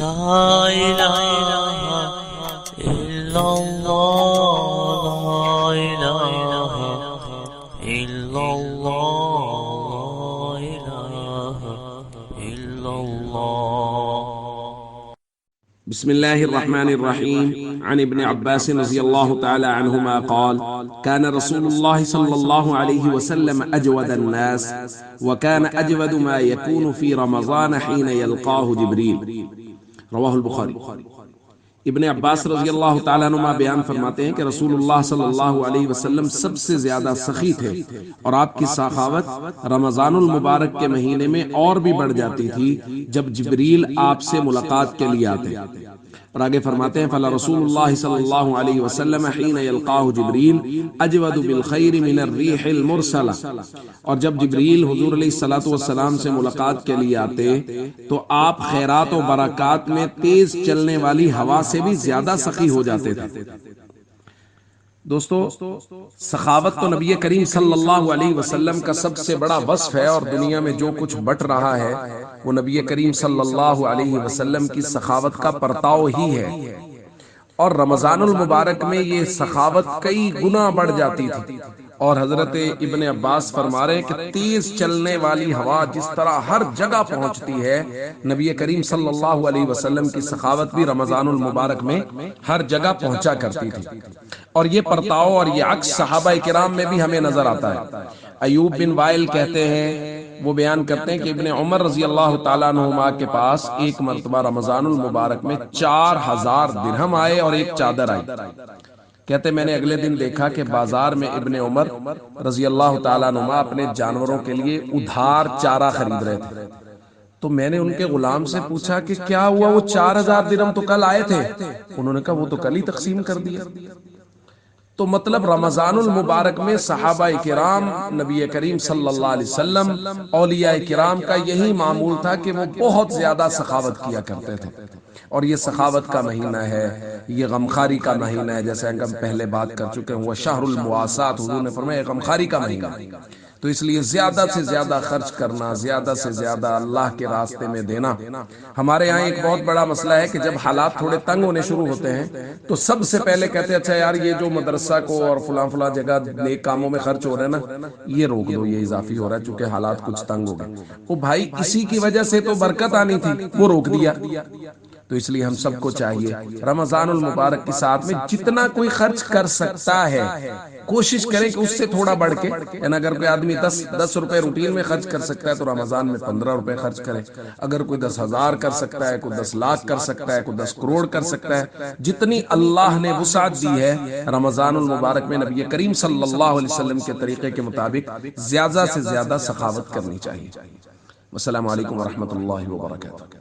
لا إله إلا الله لا إله إلا الله لا إله إلا الله. بسم الله الرحمن الرحيم. عن ابن عباس رضي الله تعالى عنهما قال: كان رسول الله صلى الله عليه وسلم أجود الناس، وكان أجود ما يكون في رمضان حين يلقاه جبريل. رواہ البخاری۔ ابن عباس رضی اللہ تعالیٰ عنہ بیان فرماتے ہیں کہ رسول اللہ صلی اللہ علیہ وسلم سب سے زیادہ سخی تھے، اور آپ کی سخاوت رمضان المبارک کے مہینے میں اور بھی بڑھ جاتی تھی جب جبریل آپ سے ملاقات کے لیے آتے۔ اور آگے فرماتے ہیں: فلا رسول اللہ صلی اللہ علیہ وسلم حین یلقاہ جبریل اجود بالخیر من الریح المرسلہ، اور جب جبریل حضور علیہ الصلوۃ والسلام سے ملاقات کے لیے آتے تو آپ خیرات و برکات میں تیز چلنے والی ہوا سے بھی زیادہ سخی ہو جاتے تھے۔ دوستو، سخاوت تو نبی کریم صلی اللہ علیہ وسلم کا سب سے بڑا وصف ہے، اور دنیا میں جو کچھ بٹ رہا ہے وہ نبی کریم صلی اللہ علیہ وسلم کی سخاوت کا پرتاؤ ہی ہے۔ اور رمضان المبارک میں یہ سخاوت کئی گنا بڑھ جاتی تھی، اور حضرت ابن عباس فرما رہے ہیں کہ تیز چلنے والی ہوا جس طرح ہر جگہ پہنچتی ہے، نبی کریم صلی اللہ علیہ وسلم کی سخاوت بھی رمضان المبارک میں ہر جگہ پہنچا کرتی تھی۔ اور یہ پرتاؤ اور یہ عکس صحابہ کرام میں بھی ہمیں نظر آتا ہے۔ ایوب بن وائل کہتے ہیں، وہ بیان کرتے ہیں کہ ابن عمر رضی اللہ تعالیٰ عنہما کے پاس ایک مرتبہ رمضان المبارک میں 4000 درہم آئے اور ایک چادر آئی۔ کہتے میں نے اگلے دن دیکھا کہ بازار میں ابن عمر رضی اللہ تعالیٰ عنہما اپنے جانوروں کے لیے ادھار چارہ خرید رہے تھے۔ تو میں نے ان کے غلام سے پوچھا کہ کیا ہوا، وہ 4000 درہم تو کل آئے تھے؟ انہوں نے کہا وہ تو کل ہی تقسیم کر دیا۔ تو مطلب رمضان المبارک میں صحابہ کرام، نبی کریم صلی اللہ علیہ وسلم، اولیاء کرام کا یہی معمول تھا کہ وہ بہت زیادہ سخاوت کیا کرتے تھے۔ اور یہ سخاوت کا مہینہ ہے، یہ غمخاری کا مہینہ ہے، جیسے ہم پہلے بات کر چکے ہیں، وہ شہر المواسات، حضور نے فرمایا غمخاری کا مہینہ۔ تو اس لیے زیادہ سے زیادہ خرچ کرنا، زیادہ سے زیادہ اللہ کے راستے میں دینا۔ ہمارے یہاں ایک بہت بڑا مسئلہ ہے کہ جب حالات تھوڑے تنگ ہونے شروع ہوتے ہیں تو سب سے پہلے کہتے ہیں اچھا یار یہ جو مدرسہ کو اور فلاں فلاں جگہ نیک کاموں میں خرچ ہو رہا ہے نا، یہ روک دو، یہ اضافی ہو رہا ہے چونکہ حالات کچھ تنگ ہو گئے۔ وہ بھائی اسی کی وجہ سے تو برکت آنی تھی، وہ روک دیا۔ تو اس لیے ہم سب کو چاہیے رمضان المبارک کے ساتھ میں جتنا کوئی خرچ کر سکتا ہے کوشش کریں کہ اس سے تھوڑا بڑھ کے، یعنی اگر کوئی آدمی 10 روپے روٹین میں خرچ کر سکتا ہے تو رمضان میں 15 روپے خرچ کرے۔ اگر کوئی 10,000 کر سکتا ہے، کوئی 10 لاکھ کر سکتا ہے، کوئی 10 کروڑ کر سکتا ہے، جتنی اللہ نے وسعت دی ہے رمضان المبارک میں نبی کریم صلی اللہ علیہ وسلم کے طریقے کے مطابق زیادہ سے زیادہ سخاوت کرنی چاہیے۔ السلام علیکم ورحمۃ اللہ وبرکاتہ۔